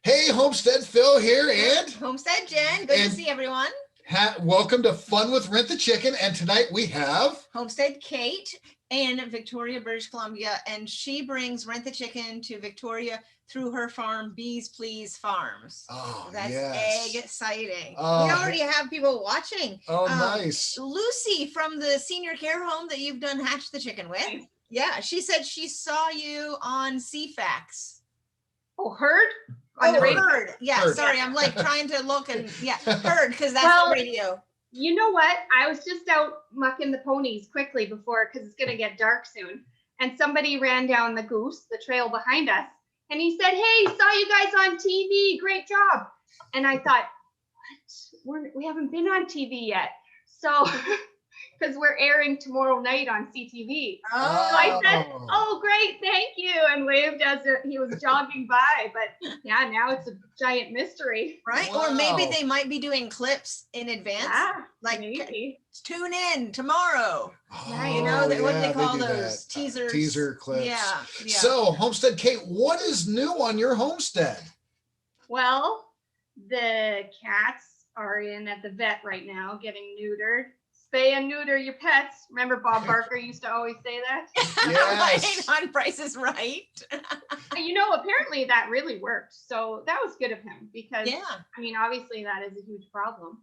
Hey, Homestead Phil here, and Homestead Jen. Good to see everyone. Welcome to Fun with Rent the Chicken. And tonight we have Homestead Kate in Victoria, British Columbia, and she brings Rent the Chicken to Victoria through her farm, Bees Please Farms. Oh, that's yes. exciting. We already have people watching. Oh, nice. Lucy from the senior care home that you've done Hatch the Chicken with. Nice. Yeah, she said she saw you on CFAX. Oh, heard? Heard. Yeah, heard. Sorry, I'm like trying to look and heard because that's the radio. You know what? I was just out mucking the ponies quickly before because it's gonna get dark soon, and somebody ran down the trail behind us, and he said, "Hey, saw you guys on TV. Great job." And I thought, what? We haven't been on TV yet, so. Because we're airing tomorrow night on CTV. Oh. So I said, "Oh, great, thank you," and waved as he was jogging by. But yeah, now it's a giant mystery. Right? Wow. Or maybe they might be doing clips in advance. Yeah, like maybe. Tune in tomorrow. Right. You know, what do they call those? Teasers. Teaser clips. Yeah. So, Homestead Kate, what is new on your homestead? Well, the cats are in at the vet right now getting neutered. Spay and neuter your pets. Remember Bob Barker used to always say that? Yes. Right, on Price is Right. You know, apparently that really worked. So that was good of him because, I mean, obviously that is a huge problem.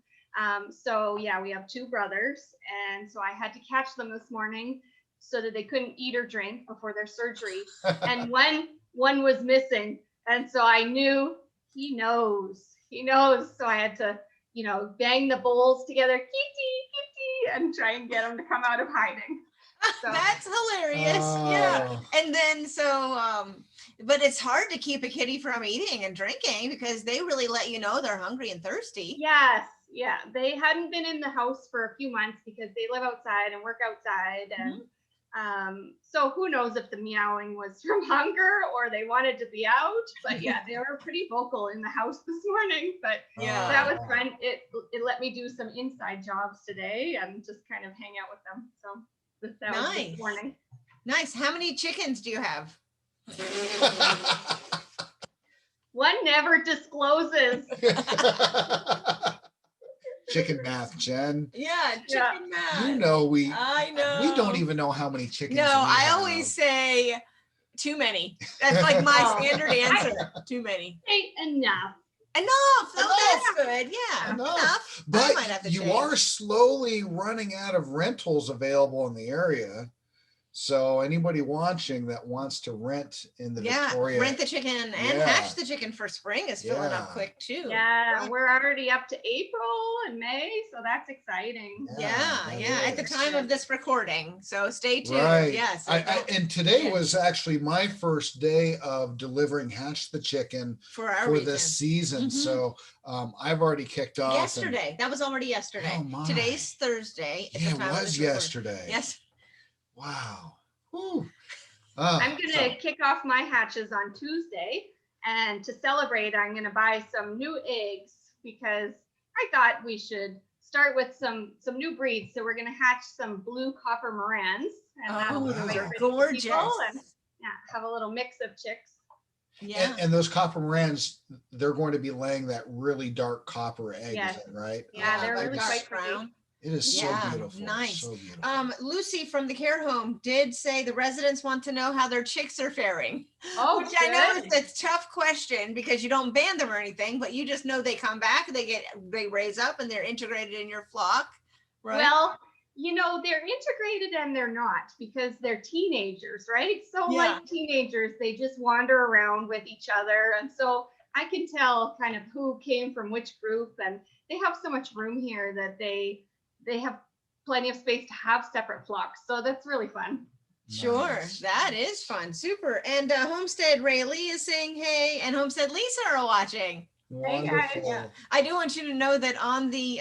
So yeah, we have two brothers. And so I had to catch them this morning so that they couldn't eat or drink before their surgery. And one was missing. And so I knew he knows. So I had to, bang the bowls together, kitty, and try and get him to come out of hiding. So. That's hilarious. Yeah. And then but it's hard to keep a kitty from eating and drinking because they really let you know they're hungry and thirsty. Yes. Yeah. They hadn't been in the house for a few months because they live outside and work outside. And so who knows if the meowing was from hunger or they wanted to be out. But yeah, they were pretty vocal in the house this morning. But yeah, that was fun. It let me do some inside jobs today and just kind of hang out with them. So that was this morning. Nice. How many chickens do you have? One never discloses. Chicken math, Jen. Yeah, chicken math. You know I know. We don't even know how many chickens. No, I always say too many. That's like my standard answer. Too many. Enough. Oh, that's good. Yeah, enough. But you are slowly running out of rentals available in the area. So anybody watching that wants to rent in the Victoria, Rent the Chicken and Hatch the Chicken for spring is filling up quick too. Yeah, we're already up to April and May, so that's exciting. Yeah. At the time of this recording, so stay tuned. Right. Yes. And today was actually my first day of delivering Hatch the Chicken for this season. So I've already kicked off. Yesterday, that was already yesterday. Oh my. Today's Thursday. Yeah, it was yesterday. Yes. Wow. I'm going to kick off my hatches on Tuesday. And to celebrate, I'm going to buy some new eggs because I thought we should start with some new breeds. So we're going to hatch some blue copper Morans. And they're gorgeous. And have a little mix of chicks. Yeah. And those copper Morans, they're going to be laying that really dark copper egg, yes. Is that right? Yeah, they're really quite brown. It is so beautiful. Nice. So beautiful. Lucy from the care home did say the residents want to know how their chicks are faring. Oh, which I know is a tough question because you don't ban them or anything, but you just know they come back, they raise up and they're integrated in your flock. Right? Well, they're integrated and they're not because they're teenagers, right? So like teenagers, they just wander around with each other. And so I can tell kind of who came from which group, and they have so much room here that they have plenty of space to have separate flocks. So that's really fun. Sure. That is fun. Super. And Homestead Rayleigh is saying, hey, and Homestead Lisa are watching. Wonderful. Hey guys. Yeah. I do want you to know that on the,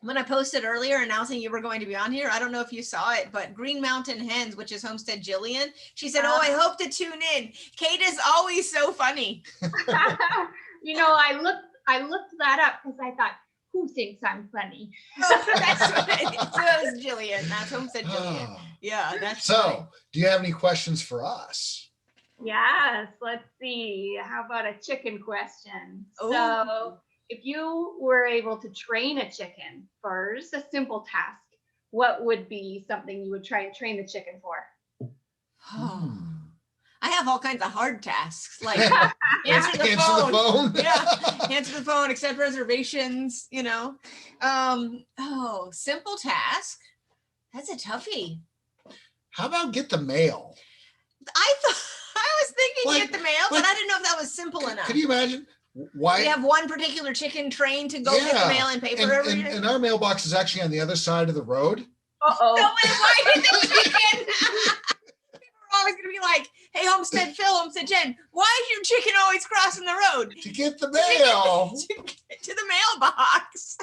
when I posted earlier announcing you were going to be on here, I don't know if you saw it, but Green Mountain Hens, which is Homestead Jillian, she said, I hope to tune in. Kate is always so funny. I looked that up because I thought, who thinks I'm funny? That's right. So is Jillian. That's Homestead Jillian. Yeah, that's so. Funny. Do you have any questions for us? Yes, let's see. How about a chicken question? Ooh. So, if you were able to train a chicken for just a simple task, what would be something you would try and train the chicken for? Oh. I have all kinds of hard tasks, like answer the phone. Yeah, answer the phone, accept reservations, you know. Simple task. That's a toughie. How about get the mail? I was thinking get the mail, but I didn't know if that was simple enough. Can you imagine? Why? We have one particular chicken trained to go get the mail and paper every day. And our mailbox is actually on the other side of the road. Uh-oh. So why did the chicken? People are always going to be like, hey, Homestead Phil, Homestead Jen, why is your chicken always crossing the road? To get the mail. To the mailbox.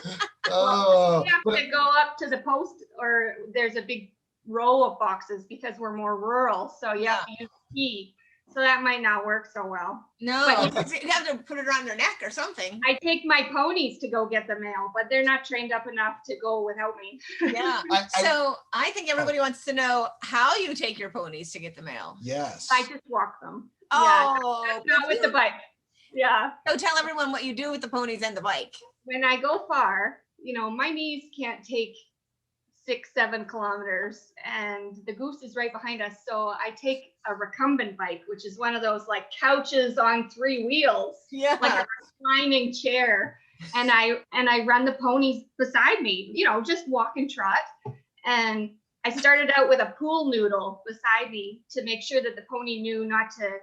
Well, we have to go up to the post, or there's a big row of boxes because we're more rural. So you have to use the key. So that might not work so well. No, but you have to put it around their neck or something. I take my ponies to go get the mail, but they're not trained up enough to go without me. Yeah. So I think everybody wants to know how you take your ponies to get the mail. Yes. I just walk them. Oh, yeah, not with the bike. Yeah. So tell everyone what you do with the ponies and the bike. When I go far, my knees can't take 6-7 kilometers, and the goose is right behind us. So I take a recumbent bike, which is one of those like couches on 3 wheels, like a reclining chair. And I run the ponies beside me, just walk and trot. And I started out with a pool noodle beside me to make sure that the pony knew not to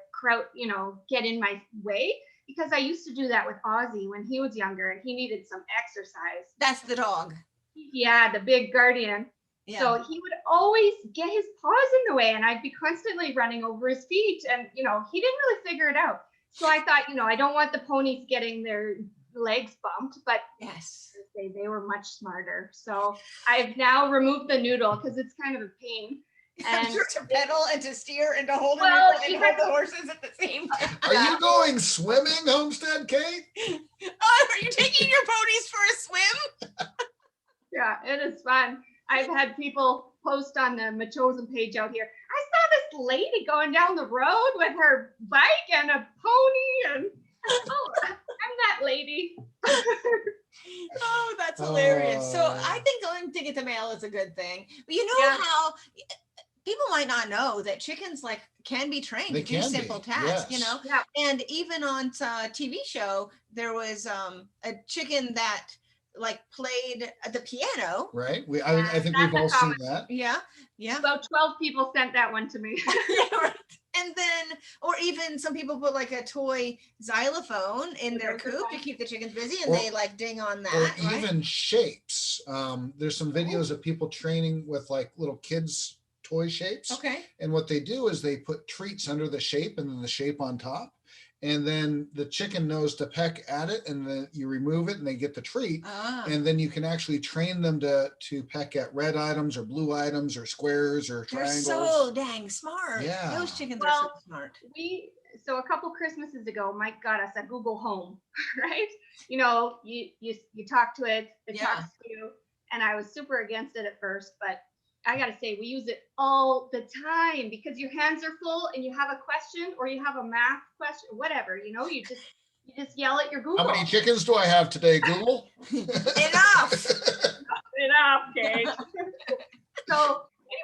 get in my way, because I used to do that with Ozzy when he was younger and he needed some exercise. That's the dog. Yeah, the big guardian. Yeah. So he would always get his paws in the way, and I'd be constantly running over his feet, and he didn't really figure it out. So I thought, I don't want the ponies getting their legs bumped, but yes, they were much smarter. So I've now removed the noodle because it's kind of a pain. And to pedal and to steer and to hold and hold the horses at the same time. Are you going swimming, Homestead Kate? Are you taking your ponies for a swim? Yeah, it is fun. I've had people post on the Machosen page out here. I saw this lady going down the road with her bike and a pony, and I'm that lady. Oh, that's hilarious. So I think going to get the mail is a good thing. But how people might not know that chickens can be trained to do simple tasks, Yeah. And even on TV show, there was a chicken that played the piano. Right. I think we've all seen that. Yeah. Yeah. About 12 people sent that one to me. Yeah, right. And then, or even some people put a toy xylophone in their coop to keep the chickens busy, and they ding on that. Or even shapes. There's some videos of people training with little kids' toy shapes. Okay. And what they do is they put treats under the shape and then the shape on top. And then the chicken knows to peck at it, and then you remove it and they get the treat. And then you can actually train them to peck at red items or blue items or squares or triangles. They're so dang smart. Yeah. Those chickens are so smart. So a couple Christmases ago, Mike got us a Google Home, right? You talk to it, it talks to you. And I was super against it at first, but I got to say, we use it all the time because your hands are full and you have a question or you have a math question, whatever, you just yell at your Google. How many chickens do I have today, Google? Enough. Enough, Kate. So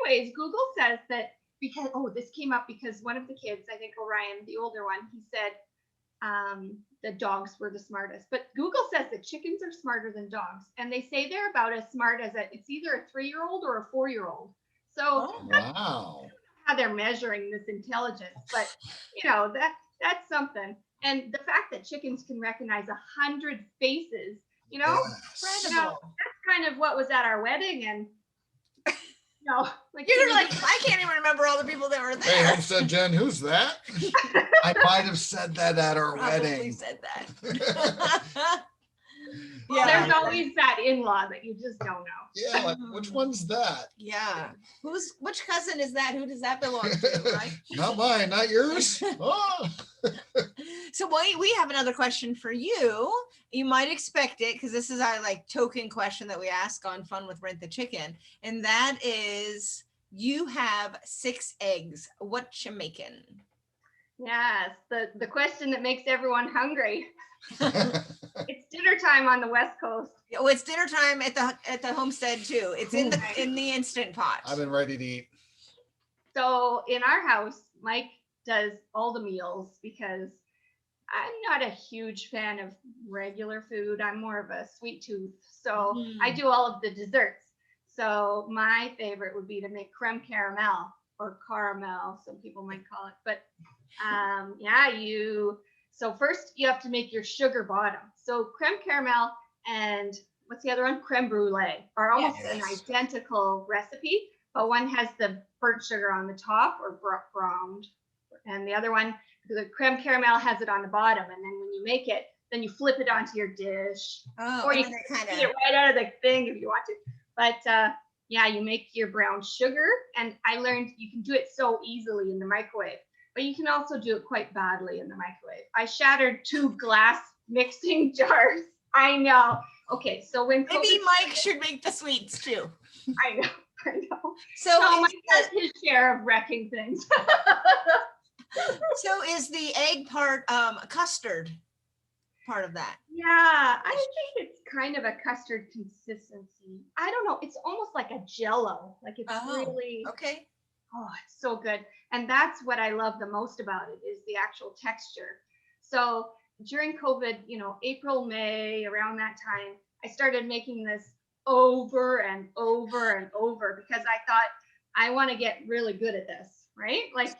anyways, Google says that this came up because one of the kids, I think Orion, the older one, he said the dogs were the smartest. But Google says that chickens are smarter than dogs. And they say they're about as smart as it's either a 3-year-old or a 4-year-old. So wow. How they're measuring this intelligence. But, that's something. And the fact that chickens can recognize 100 faces, incredible. That's kind of what was at our wedding. And you're I can't even remember all the people that were there. Hey, Homestead Jen, who's that? I might have said that at our wedding. Said that. There's always that in-law that you just don't know. Yeah, which one's that? Yeah. Which cousin is that? Who does that belong to, right? Not mine, not yours. Oh. So we have another question for you. You might expect it because this is our token question that we ask on Fun with Rent the Chicken. And that is, you have 6 eggs. What you making? Yes, the question that makes everyone hungry. It's dinner time on the West Coast. Oh, it's dinner time at the homestead too. It's in the Instant Pot. I've been ready to eat. So in our house, Mike does all the meals because I'm not a huge fan of regular food. I'm more of a sweet tooth. So I do all of the desserts. So my favorite would be to make creme caramel or caramel, some people might call it. But so first you have to make your sugar bottom. So creme caramel and what's the other one? Creme brulee are almost an identical recipe, but one has the burnt sugar on the top or browned, and the other one, the creme caramel, has it on the bottom. And then when you make it, then you flip it onto your dish, or you can eat it right out of the thing if you want to. But you make your brown sugar, and I learned you can do it so easily in the microwave, but you can also do it quite badly in the microwave. I shattered 2 glass mixing jars. I know. Okay, so when maybe Mike should make the sweets too. I know. So Mike has his share of wrecking things. So is the egg part custard part of that? Yeah, I think it's kind of a custard consistency. I don't know. It's almost like a Jell-O. Like it's really okay. Oh, it's so good. And that's what I love the most about it is the actual texture. So during COVID, April, May, around that time, I started making this over and over and over because I thought I want to get really good at this, right? Like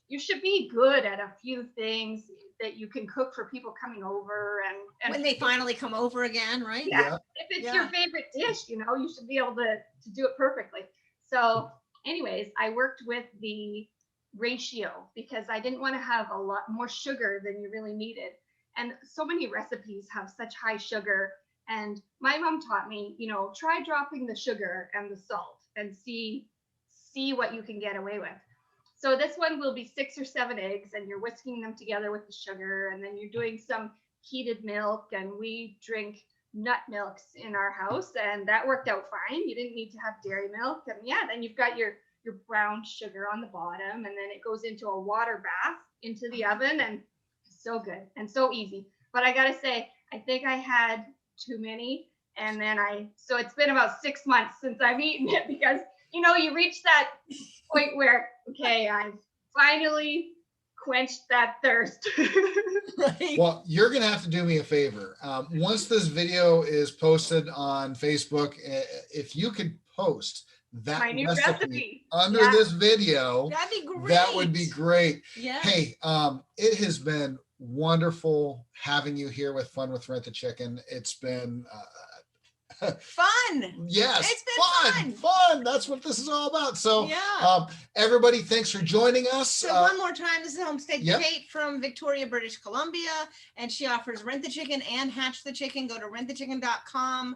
you should be good at a few things that you can cook for people coming over and when they finally come over again, right? Yeah. If it's your favorite dish, you should be able to do it perfectly. So anyways, I worked with the ratio because I didn't want to have a lot more sugar than you really needed. And so many recipes have such high sugar. And my mom taught me, try dropping the sugar and the salt and see what you can get away with. So this one will be 6 or 7 eggs, and you're whisking them together with the sugar, and then you're doing some heated milk, and we drink nut milks in our house, and that worked out fine. You didn't need to have dairy milk. And then you've got your brown sugar on the bottom, and then it goes into a water bath into the oven, and so good and so easy. But I gotta say, I think I had too many, and then so it's been about 6 months since I've eaten it because you reach that point where I've finally quenched that thirst. Right. Well, you're gonna have to do me a favor. Once this video is posted on Facebook, if you could post that my new recipe under this video, that'd be great. That would be great. Yeah. Hey, it has been wonderful having you here with Fun with Rent the Chicken. It's been fun. Yes, it's been fun. That's what this is all about. So everybody, thanks for joining us. So one more time, this is Homestead Kate from Victoria, British Columbia, and she offers Rent the Chicken and Hatch the Chicken. Go to rentthechicken.com,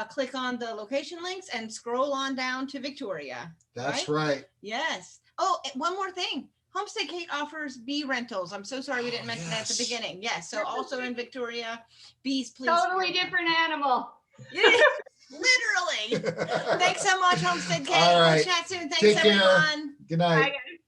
click on the location links and scroll on down to Victoria. That's right. Yes. Oh, one more thing. Homestead Kate offers bee rentals. I'm so sorry we didn't mention that at the beginning. Yes, so also in Victoria, bees, please. Totally different animal. Literally. Thanks so much, Homestead Kate. All right. We'll chat soon. Thanks, Take care. everyone. Good night. Bye, guys.